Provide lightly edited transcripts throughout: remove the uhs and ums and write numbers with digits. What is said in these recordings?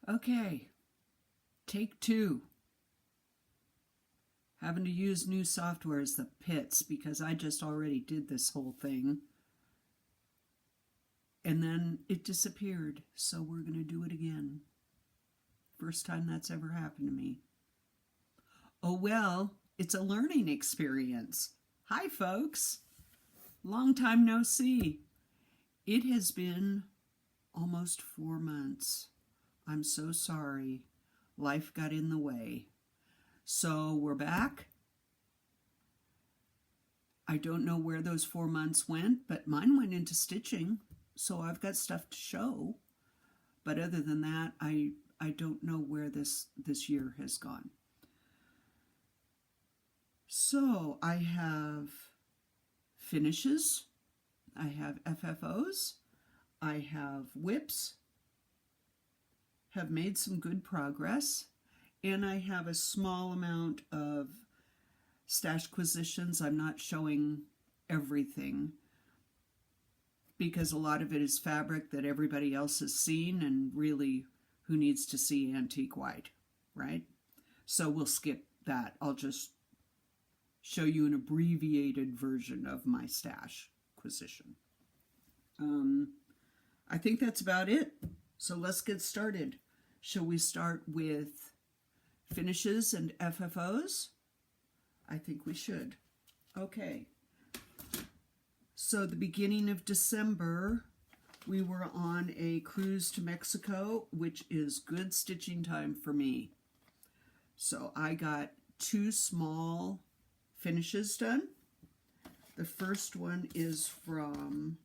Okay, take two. Having to use new software is the pits because I just already did this whole thing. And then it disappeared, so we're going to do it again. First time that's ever happened to me. Oh well, it's a learning experience. Hi folks, long time no see. It has been almost 4 months. I'm so sorry. Life got in the way. So we're back. I don't know where those 4 months went, but mine went into stitching, so I've got stuff to show. But other than that, I don't know where this year has gone. So I have finishes, I have FFOs, I have whips, have made some good progress, and I have a small amount of stash acquisitions. I'm not showing everything because a lot of it is fabric that everybody else has seen, and really, who needs to see antique white, right? So we'll skip that. I'll just show you an abbreviated version of my stash acquisition. I think that's about it. So let's get started. Shall we start with finishes and FFOs? I think we should. Okay. So the beginning of December, we were on a cruise to Mexico, which is good stitching time for me. So I got 2 small finishes done. The first one is from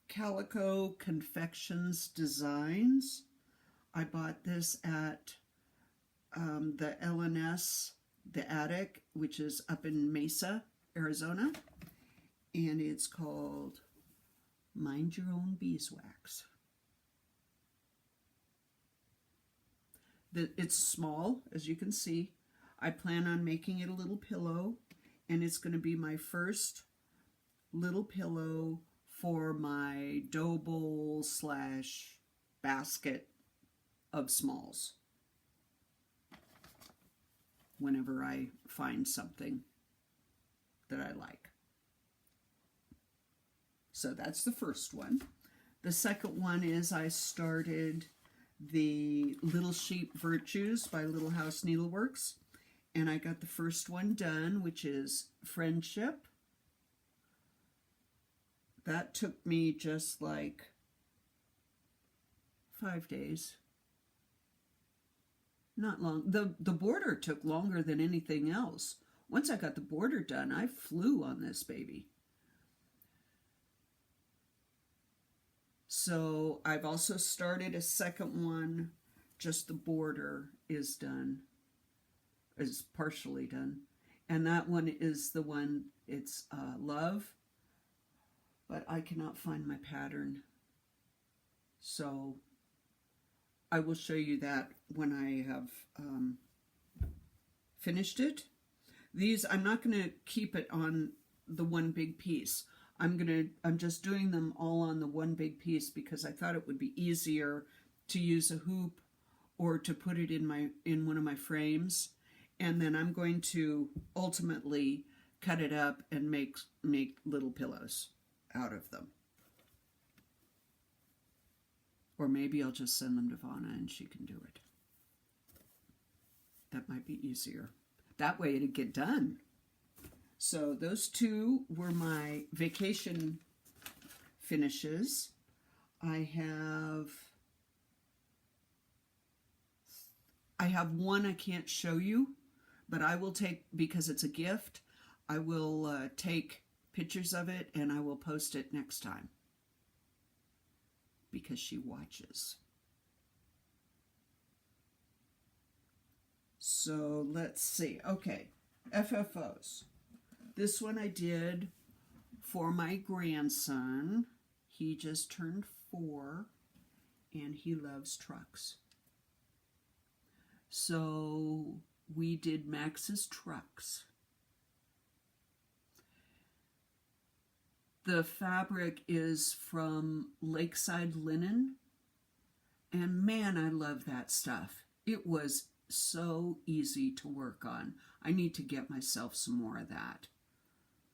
Calico Confections Designs. I bought this at the LNS, the Attic, which is up in Mesa, Arizona. And it's called Mind Your Own Beeswax. It's small, as you can see. I plan on making it a little pillow, and it's going to be my first little pillow for my dough bowl / basket of smalls whenever I find something that I like. So that's the first one. The second one is I started the Little Sheep Virtues by Little House Needleworks, and I got the first one done, which is Friendship. That took me just like 5 days. Not long. The border took longer than anything else. Once I got the border done, I flew on this baby. So I've also started a second one. Just the border is done, is partially done. And that one is the one, it's Love. But I cannot find my pattern. So I will show you that when I have finished it. These, I'm not going to keep it on the one big piece. I'm just doing them all on the one big piece because I thought it would be easier to use a hoop or to put it in one of my frames. And then I'm going to ultimately cut it up and make little pillows out of them. Or maybe I'll just send them to Vanna and she can do it. That might be easier. That way it'd get done. So those 2 were my vacation finishes. I have one I can't show you, but I will take, because it's a gift, I will take pictures of it and I will post it next time because she watches. So let's see. Okay, FFOs. This one I did for my grandson. He just turned 4 and he loves trucks. So we did Max's trucks. The fabric is from Lakeside Linen, And man, I love that stuff. It was so easy to work on. I need to get myself some more of that.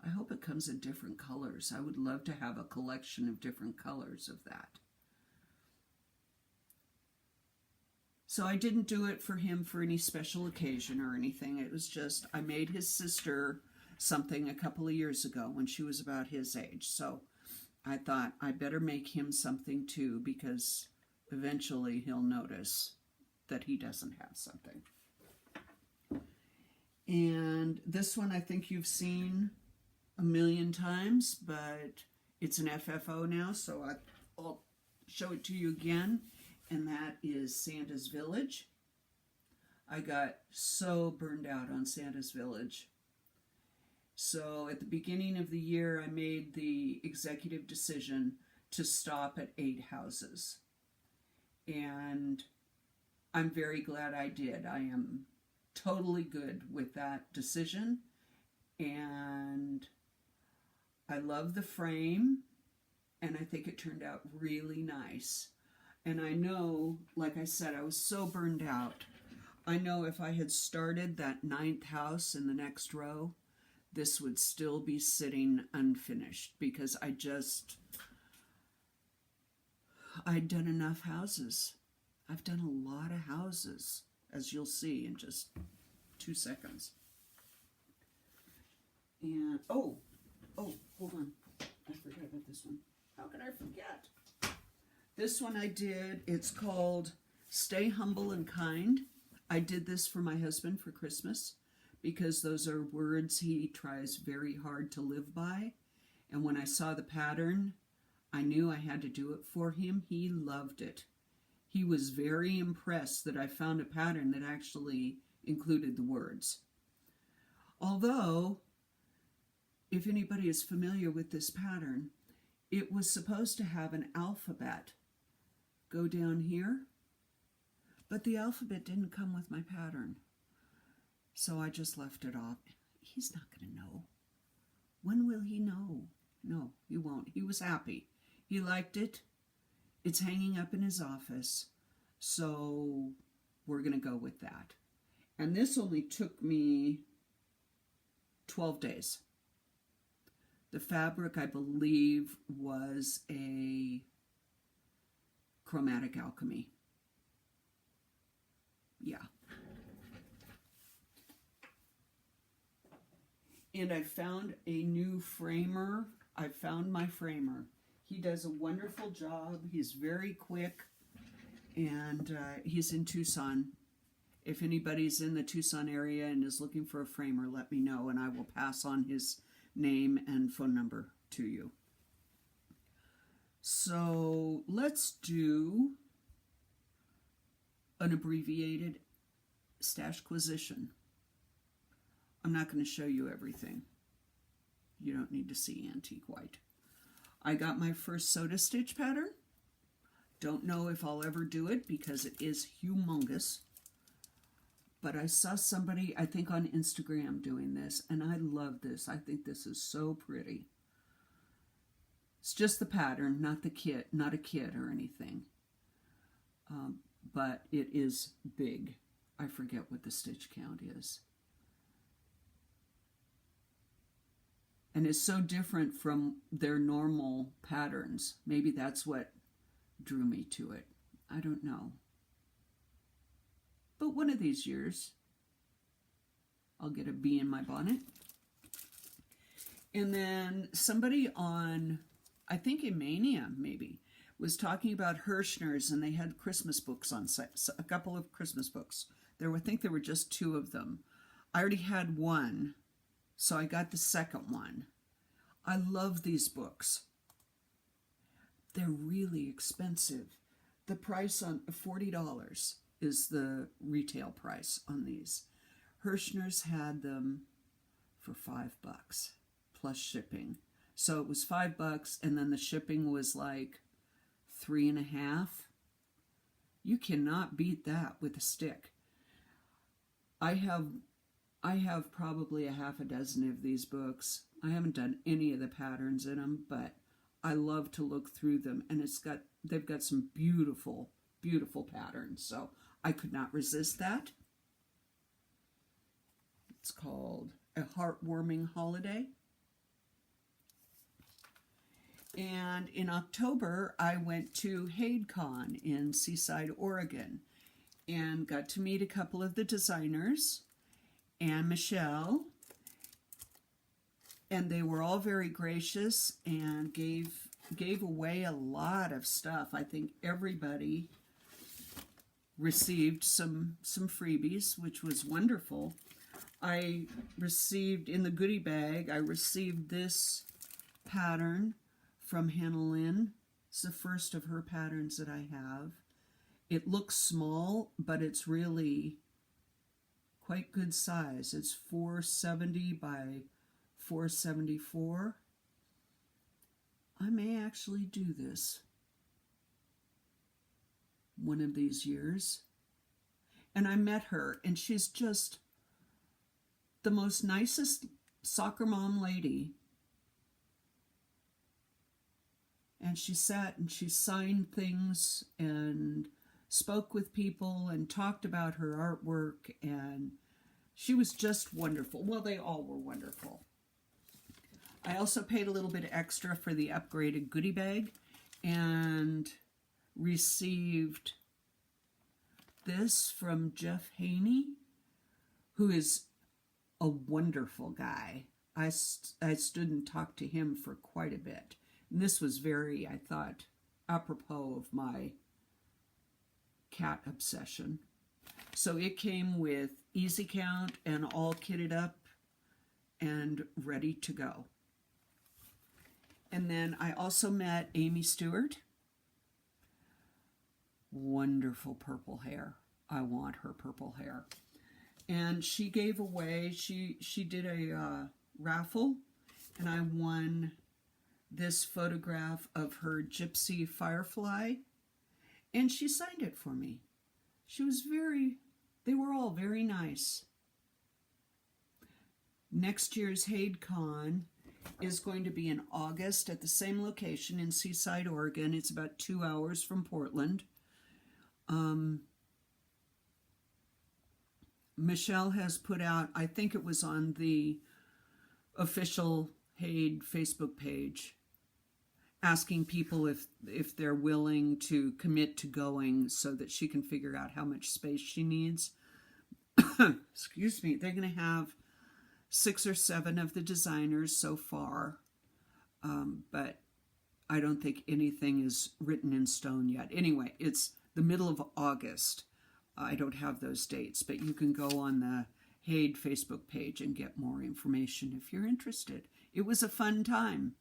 I hope it comes in different colors. I would love to have a collection of different colors of that. So I didn't do it for him for any special occasion or anything. It was just, I made his sister something a couple of years ago when she was about his age. So I thought I better make him something too, because eventually he'll notice that he doesn't have something. And this one I think you've seen a million times, but it's an FFO now, so I'll show it to you again. And that is Santa's Village. I got so burned out on Santa's Village. So at the beginning of the year, I made the executive decision to stop at 8 houses. And I'm very glad I did. I am totally good with that decision. And I love the frame. And I think it turned out really nice. And I know, like I said, I was so burned out. I know if I had started that 9th house in the next row, this would still be sitting unfinished, because I'd done enough houses. I've done a lot of houses, as you'll see in just 2 seconds. And, oh, hold on. I forgot about this one. How could I forget? This one I did, it's called Stay Humble and Kind. I did this for my husband for Christmas, because those are words he tries very hard to live by. And when I saw the pattern, I knew I had to do it for him. He loved it. He was very impressed that I found a pattern that actually included the words. Although, if anybody is familiar with this pattern, it was supposed to have an alphabet go down here, but the alphabet didn't come with my pattern. So I just left it off. He's not going to know. When will he know? No, he won't. He was happy. He liked it. It's hanging up in his office. So we're going to go with that. And this only took me 12 days. The fabric, I believe, was a Chromatic Alchemy. Yeah. And I found a new framer. I found my framer. He does a wonderful job. He's very quick. And he's in Tucson. If anybody's in the Tucson area and is looking for a framer, let me know, and I will pass on his name and phone number to you. So let's do an abbreviated stashquisition. I'm not going to show you everything. You don't need to see antique white. I got my first soda stitch pattern. Don't know if I'll ever do it because it is humongous. But I saw somebody, I think on Instagram, doing this, and I love this. I think this is so pretty. It's just the pattern, not the kit, not a kit or anything. But it is big. I forget what the stitch count is. And it's so different from their normal patterns. Maybe that's what drew me to it. I don't know. But one of these years, I'll get a bee in my bonnet. And then somebody on, I think in Mania maybe, was talking about Hirschner's, and they had Christmas books on site, a couple of Christmas books. I think there were just 2 of them. I already had one, so I got the second one. I love these books. They're really expensive. The price on $40 is the retail price on these. Hirschner's had them for $5 plus shipping. So it was $5, and then the shipping was like $3.50. You cannot beat that with a stick. I have probably a half a dozen of these books. I haven't done any of the patterns in them, but I love to look through them, and they've got some beautiful beautiful pattern, so I could not resist that. It's called A Heartwarming Holiday. And in October, I went to Hade Con in Seaside, Oregon, and got to meet a couple of the designers and Michelle, and they were all very gracious and gave away a lot of stuff. I think everybody received some freebies, which was wonderful. I received, in the goodie bag, I received this pattern from Hamelin. It's the first of her patterns that I have. It looks small, but it's really quite good size. It's 470 by 474. I may actually do this one of these years. And I met her, and she's just the most nicest soccer mom lady. And she sat and she signed things and spoke with people and talked about her artwork, and she was just wonderful. Well, they all were wonderful. I also paid a little bit extra for the upgraded goodie bag and received this from Jeff Haney, who is a wonderful guy. I stood and talked to him for quite a bit. And this was very, I thought, apropos of my cat obsession. So it came with easy count and all kitted up and ready to go. And then I also met Amy Stewart. Wonderful purple hair. I want her purple hair. And she gave away, she did a raffle, and I won this photograph of her gypsy firefly, and she signed it for me. She was they were all very nice. Next year's Hade Con is going to be in August at the same location in Seaside, Oregon. It's about 2 hours from Portland. Michelle has put out, I think it was on the official Hade Facebook page, asking people if they're willing to commit to going so that she can figure out how much space she needs. Excuse me. They're going to have 6 or 7 of the designers so far, but I don't think anything is written in stone yet. Anyway, it's the middle of August. I don't have those dates, but you can go on the Hade Facebook page and get more information if you're interested. It was a fun time.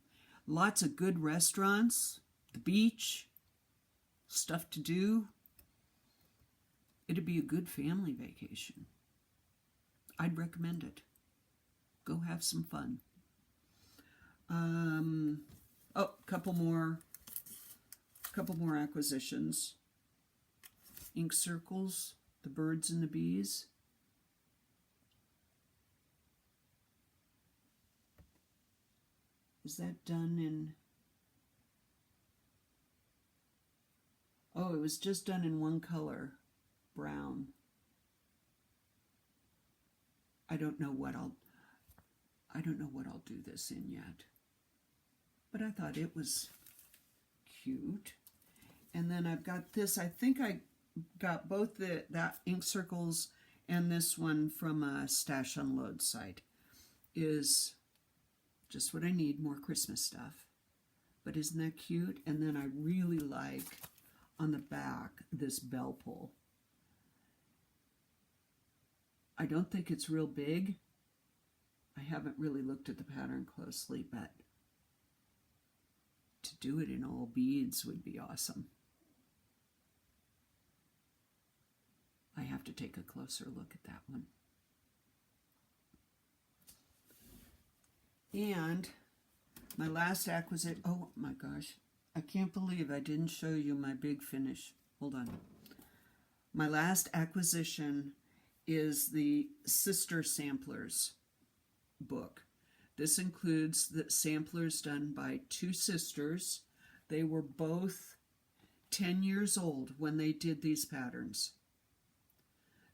Lots of good restaurants, the beach, stuff to do. It'd be a good family vacation. I'd recommend it. Go have some fun. A couple more acquisitions. Ink circles, the birds and the bees. Is that done in... Oh, it was just done in one color, brown. I don't know what I'll do this in yet. But I thought it was cute. And then I've got this. I think I got both that ink circles and this one from a Stash Unload site. Is just what I need, more Christmas stuff. But isn't that cute? And then I really like on the back this bell pull. I don't think it's real big. I haven't really looked at the pattern closely, but to do it in all beads would be awesome. I have to take a closer look at that one. And my last acquisition, oh my gosh, I can't believe I didn't show you my big finish. Hold on. My last acquisition is the Sister Samplers book. This includes the samplers done by 2 sisters. They were both 10 years old when they did these patterns.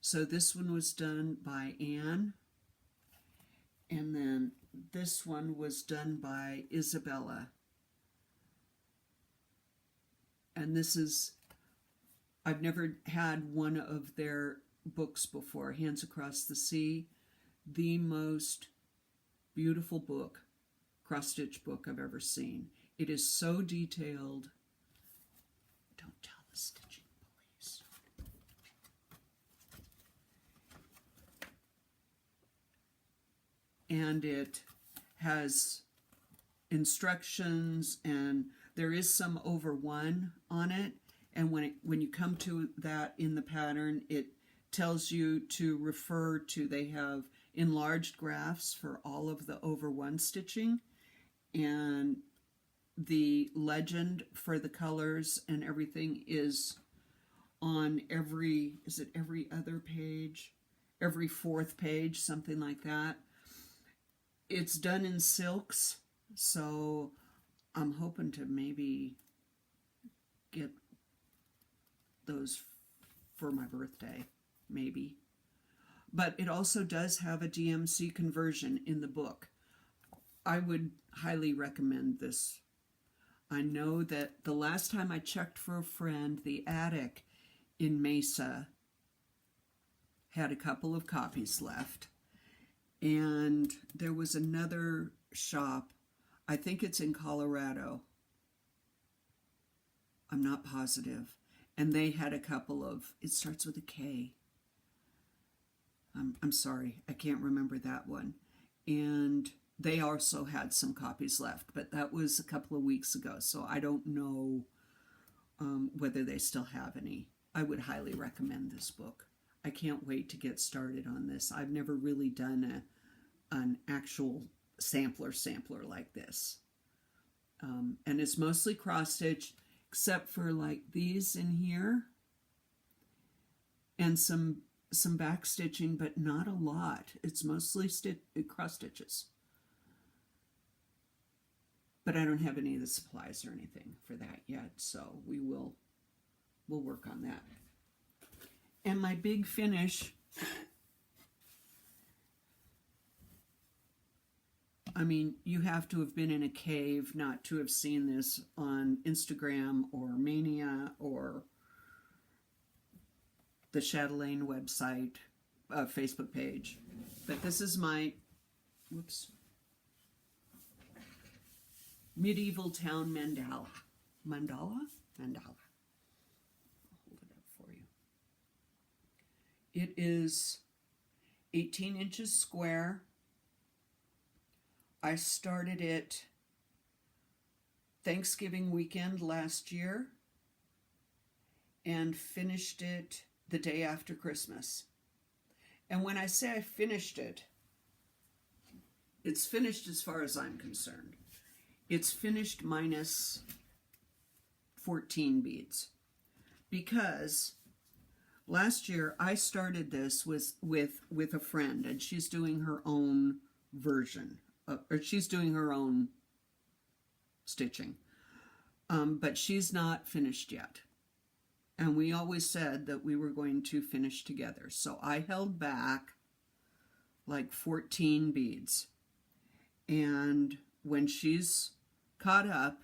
So this one was done by Anne, and then this one was done by Isabella. And this is, I've never had one of their books before, Hands Across the Sea, the most beautiful book, cross-stitch book I've ever seen. It is so detailed. Don't tell the stitching police. And it has instructions, and there is some over one on it. And when you come to that in the pattern, it tells you to refer to, they have enlarged graphs for all of the over one stitching, and the legend for the colors and everything is on every, is it every other page? Every fourth page, something like that. It's done in silks, so I'm hoping to maybe get those for my birthday, maybe. But it also does have a DMC conversion in the book. I would highly recommend this. I know that the last time I checked for a friend, the attic in Mesa had a couple of copies left. And there was another shop, I think it's in Colorado. I'm not positive. And they had a couple of, it starts with a K. I'm sorry, I can't remember that one. And they also had some copies left, but that was a couple of weeks ago, so I don't know whether they still have any. I would highly recommend this book. I can't wait to get started on this. I've never really done an actual sampler like this. And it's mostly cross-stitch, except for like these in here, and some back stitching, but not a lot. It's mostly cross stitches. But I don't have any of the supplies or anything for that yet, so we'll work on that. And my big finish, I mean, you have to have been in a cave not to have seen this on Instagram or Mania or the Chatelaine website, Facebook page. But this is my, whoops, medieval town mandala. Mandala? Mandala. I'll hold it up for you. It is 18 inches square. I started it Thanksgiving weekend last year and finished it the day after Christmas. And when I say I finished it, it's finished as far as I'm concerned. It's finished minus 14 beads. Because last year I started this with a friend, and she's doing her own version, or she's doing her own stitching. But she's not finished yet. And we always said that we were going to finish together. So I held back like 14 beads. And when she's caught up,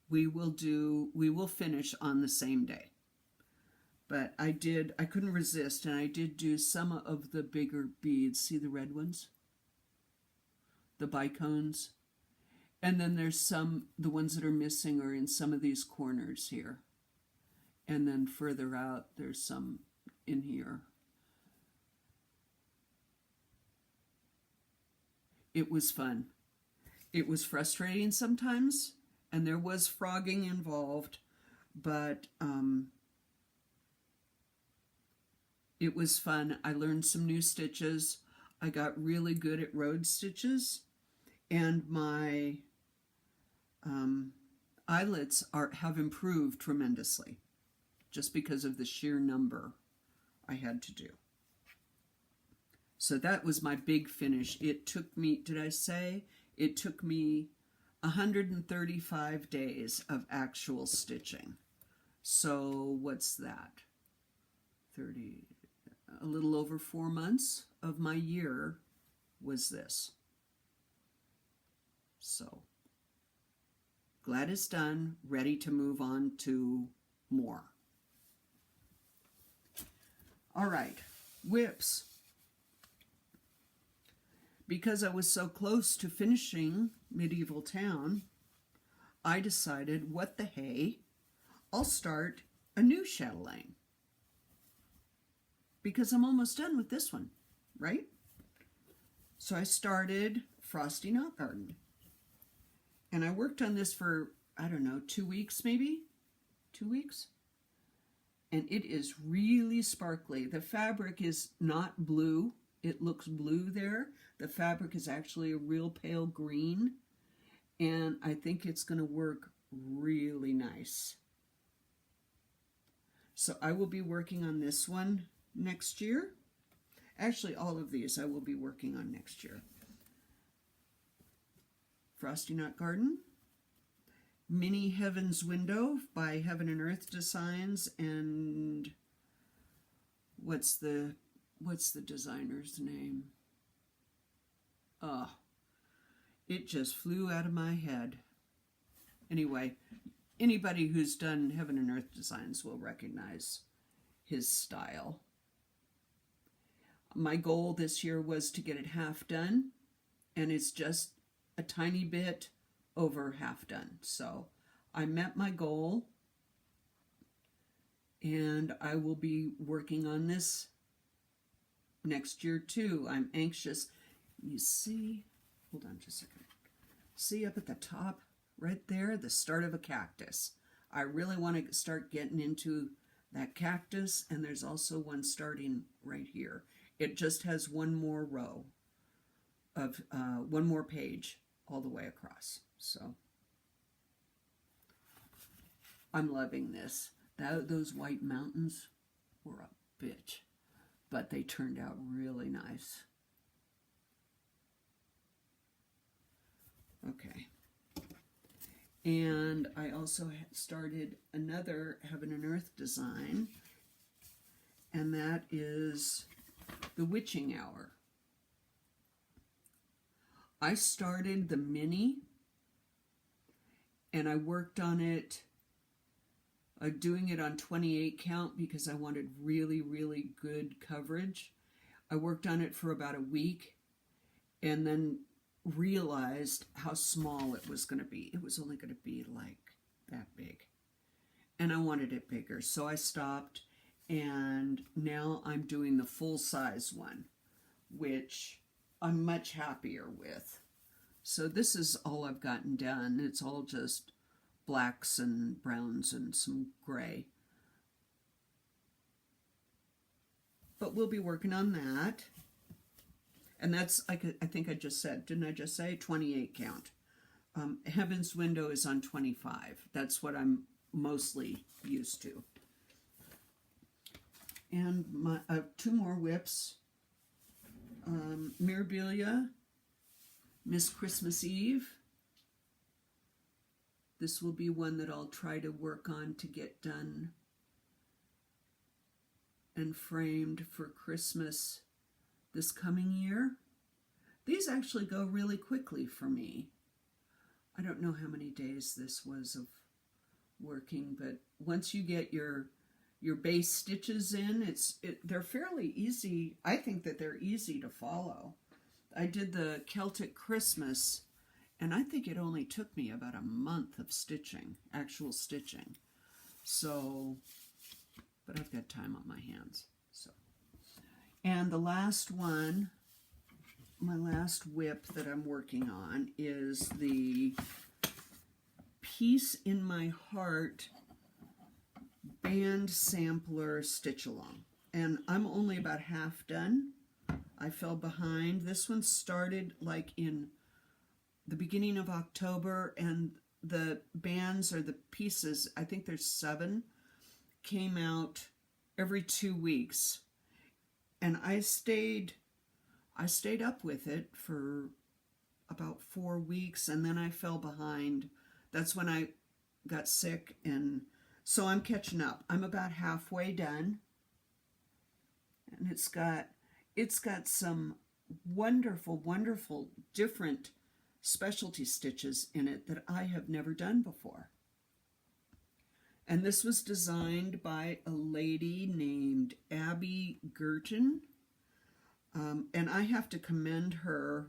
we will finish on the same day. But I couldn't resist, and I did do some of the bigger beads. See the red ones? The bicones. And then there's the ones that are missing are in some of these corners here. And then further out, there's some in here. It was fun. It was frustrating sometimes, and there was frogging involved, but it was fun. I learned some new stitches. I got really good at road stitches, and my eyelets have improved tremendously, just because of the sheer number I had to do. So that was my big finish. It took me, did I say? It took me 135 days of actual stitching. So what's that? 30, a little over 4 months of my year was this. So glad it's done, ready to move on to more. All right, whips. Because I was so close to finishing Medieval Town, I decided, what the hey, I'll start a new chatelaine. Because I'm almost done with this one, right? So I started Frosty Not Garden. And I worked on this for, I don't know, 2 weeks maybe? 2 weeks? And it is really sparkly. The fabric is not blue. It looks blue there. The fabric is actually a real pale green. And I think it's going to work really nice. So I will be working on this one next year. Actually, all of these I will be working on next year. Frosty Not Garden, Mini Heaven's Window by Heaven and Earth Designs, and what's the designer's name? Oh, it just flew out of my head. Anyway, anybody who's done Heaven and Earth Designs will recognize his style. My goal this year was to get it half done, and it's just a tiny bit over half done. So I met my goal, and I will be working on this next year too. I'm anxious. You see, hold on just a second. See up at the top right there, the start of a cactus. I really want to start getting into that cactus, and there's also one starting right here. It just has one more row of one more page all the way across. So I'm loving this. Those white mountains were a bitch, but they turned out really nice. Okay. And I also started another Heaven and Earth design, and that is the Witching Hour. I started the mini, and I worked on it, doing it on 28 count because I wanted really, really good coverage. I worked on it for about a week, and then realized how small it was going to be. It was only going to be like that big, and I wanted it bigger, so I stopped, and now I'm doing the full-size one, which I'm much happier with. So this is all I've gotten done. It's all just blacks and browns and some gray, but we'll be working on that. And that's, I think I just said, didn't I just say 28 count? Heaven's Window is on 25. That's what I'm mostly used to. And my 2 more whips. Mirabilia, Miss Christmas Eve. This will be one that I'll try to work on to get done and framed for Christmas this coming year. These actually go really quickly for me. I don't know how many days this was of working, but once you get your base stitches in, they're fairly easy. I think that they're easy to follow. I did the Celtic Christmas, and I think it only took me about a month of stitching, actual stitching. So, but I've got time on my hands, so. And the last one, my last whip that I'm working on is the Peace in My Heart band sampler stitch along. And I'm only about half done. I fell behind. This one started like in the beginning of October, and the bands or the pieces, I think there's 7, came out every 2 weeks. And I stayed up with it for about 4 weeks, and then I fell behind. That's when I got sick, and So I'm catching up. I'm about halfway done. And it's got some wonderful, wonderful different specialty stitches in it that I have never done before. And this was designed by a lady named Abby Gurton. And I have to commend her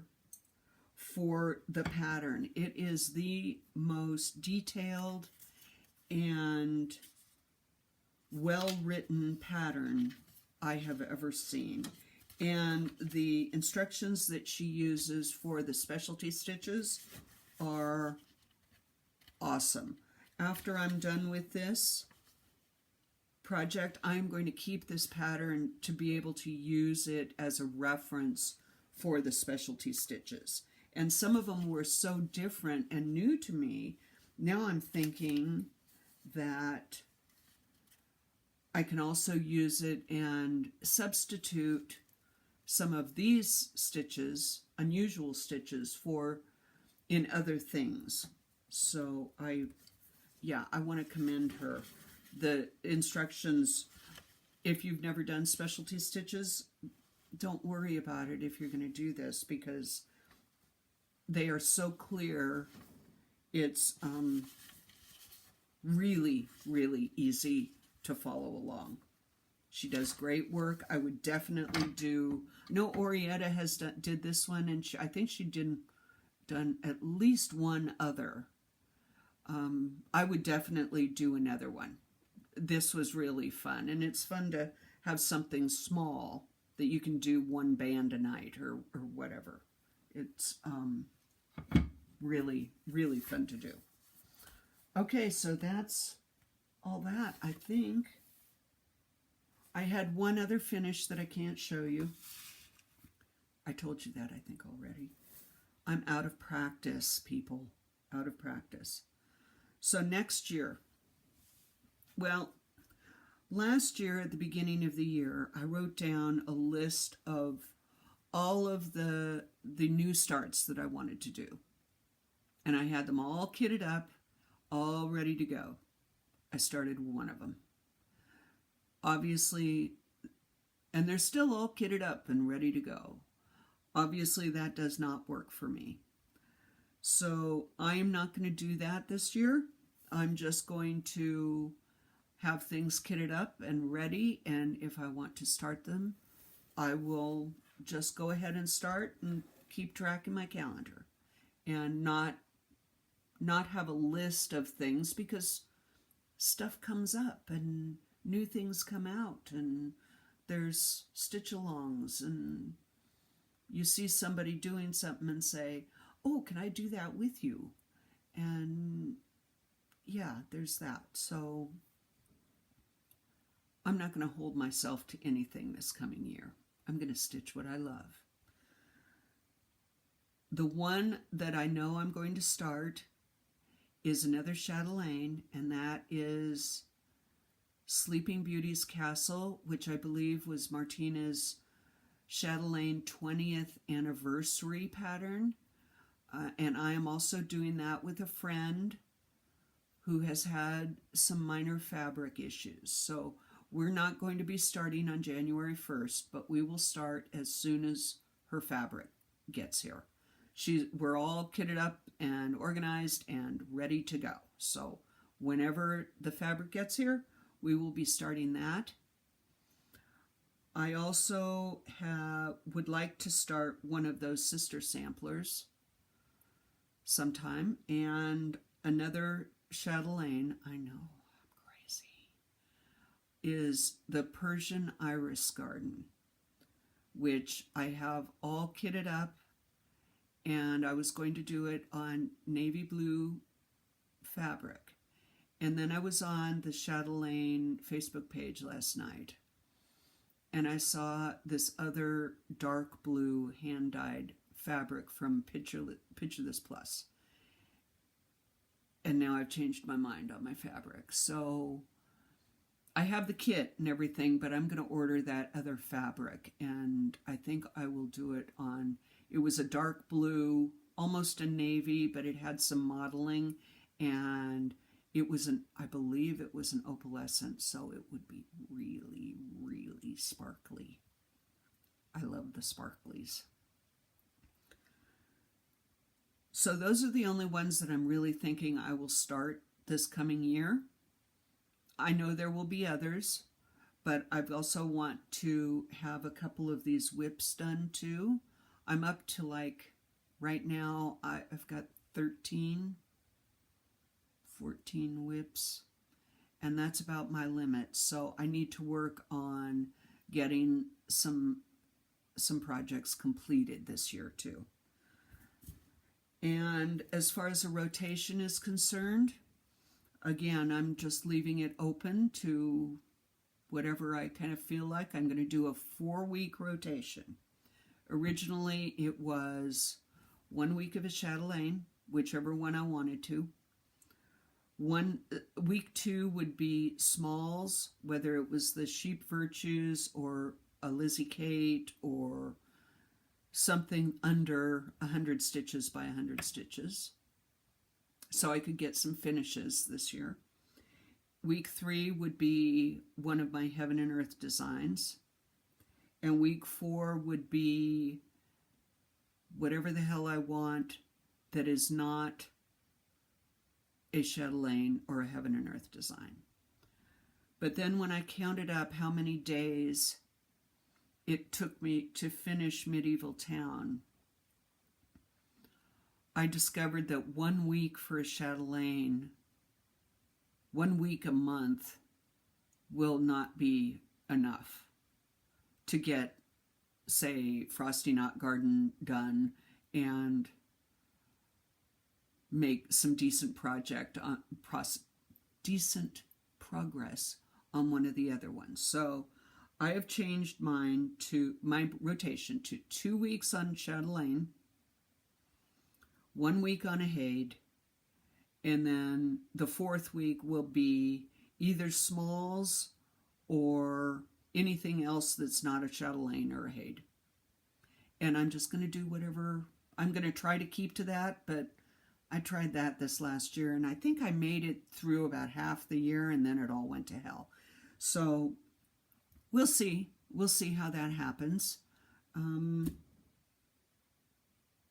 for the pattern. It is the most detailed and well-written pattern I have ever seen. And the instructions that she uses for the specialty stitches are awesome. After I'm done with this project, I'm going to keep this pattern to be able to use it as a reference for the specialty stitches. And some of them were so different and new to me. Now I'm thinking that I can also use it and substitute some of these stitches, unusual stitches, for in other things. So I want to commend her. The instructions, if you've never done specialty stitches, don't worry about it if you're going to do this, because they are so clear. It's really, really easy to follow along. She does great work. I would definitely do. No, Orietta did this one, and I think she done at least one other. I would definitely do another one. This was really fun, and it's fun to have something small that you can do one band a night or whatever. It's really, really fun to do. Okay, so that's all that, I think. I had one other finish that I can't show you. I told you that, I think, already. I'm out of practice, people. Out of practice. So next year, well, last year at the beginning of the year, I wrote down a list of all of the new starts that I wanted to do. And I had them all kitted up, all ready to go. I started one of them. Obviously, and they're still all kitted up and ready to go. Obviously, that does not work for me. So I am not going to do that this year. I'm just going to have things kitted up and ready, and if I want to start them, I will just go ahead and start and keep track in my calendar and not have a list of things, because stuff comes up and new things come out and there's stitch-alongs, and you see somebody doing something and say, oh, can I do that with you? And yeah, there's that. So I'm not going to hold myself to anything this coming year. I'm going to stitch what I love. The one that I know I'm going to start is another chatelaine, and that is Sleeping Beauty's Castle, which I believe was Martina's chatelaine 20th anniversary pattern. And I am also doing that with a friend who has had some minor fabric issues. So we're not going to be starting on January 1st, but we will start as soon as her fabric gets here. We're all kitted up and organized and ready to go. So whenever the fabric gets here, we will be starting that. I also would like to start one of those sister samplers sometime, and another chatelaine, I know, I'm crazy, is the Persian Iris Garden, which I have all kitted up, and I was going to do it on navy blue fabric. And then I was on the chatelaine Facebook page last night, and I saw this other dark blue hand-dyed fabric from Picture This Plus. And now I've changed my mind on my fabric. So I have the kit and everything, but I'm going to order that other fabric, and I think I will do it on, it was a dark blue, almost a navy, but it had some modeling, and I believe it was an opalescent, so it would be really, really sparkly. I love the sparklies. So those are the only ones that I'm really thinking I will start this coming year. I know there will be others, but I also want to have a couple of these whips done too. I'm up to, like, right now I've got 13, 14 whips, and that's about my limit. So I need to work on getting some projects completed this year too. And as far as a rotation is concerned, again, I'm just leaving it open to whatever I kind of feel like. I'm going to do a 4-week rotation. Originally, it was 1 week of a chatelaine, whichever one I wanted to. Week 2 would be smalls, whether it was the Sheep Virtues or a Lizzie Kate or something under 100 stitches by 100 stitches, so I could get some finishes this year. Week 3 would be one of my Heaven and Earth designs, and week 4 would be whatever the hell I want that is not a chatelaine or a Heaven and Earth design. But then when I counted up how many days it took me to finish Medieval Town, I discovered that 1 week for a chatelaine, 1 week a month, will not be enough to get, say, Frosty Not Garden done and make some decent decent progress on one of the other ones. So I have changed my rotation to 2 weeks on chatelaine, 1 week on a Hade, and then the 4th week will be either smalls or anything else that's not a chatelaine or a Hade. And I'm just going to do whatever. I'm going to try to keep to that, but I tried that this last year, and I think I made it through about half the year, and then it all went to hell. So we'll see. We'll see how that happens.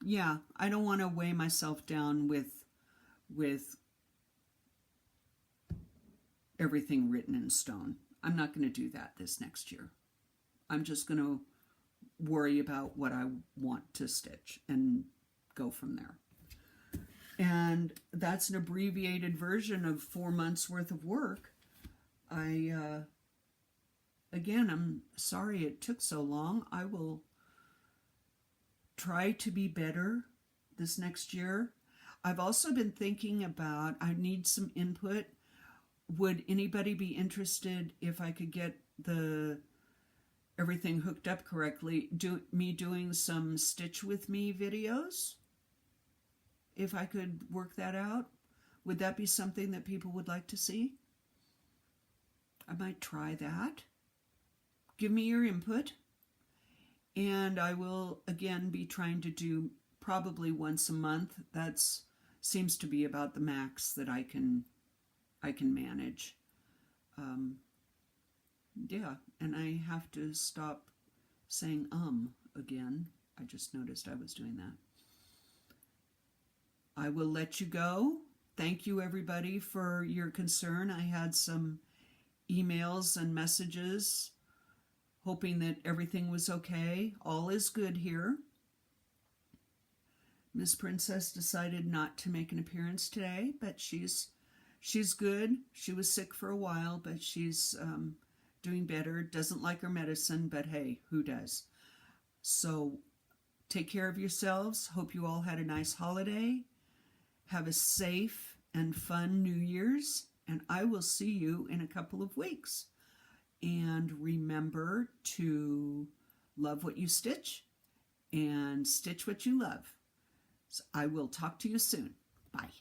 Yeah, I don't want to weigh myself down with everything written in stone. I'm not going to do that this next year. I'm just going to worry about what I want to stitch and go from there. And that's an abbreviated version of 4 months worth of work. Again, I'm sorry it took so long. I will try to be better this next year. I've also been thinking about, I need some input. Would anybody be interested if I could get everything hooked up correctly, doing some Stitch With Me videos? If I could work that out, would that be something that people would like to see? I might try that. Give me your input. And I will, again, be trying to do probably once a month. That seems to be about the max that I can manage. Yeah, and I have to stop saying again. I just noticed I was doing that. I will let you go. Thank you, everybody, for your concern. I had some emails and messages hoping that everything was okay. All is good here. Miss Princess decided not to make an appearance today, but she's good. She was sick for a while, but she's doing better. Doesn't like her medicine, but hey, who does? So take care of yourselves. Hope you all had a nice holiday. Have a safe and fun New Year's, and I will see you in a couple of weeks. And remember to love what you stitch and stitch what you love. So I will talk to you soon. Bye.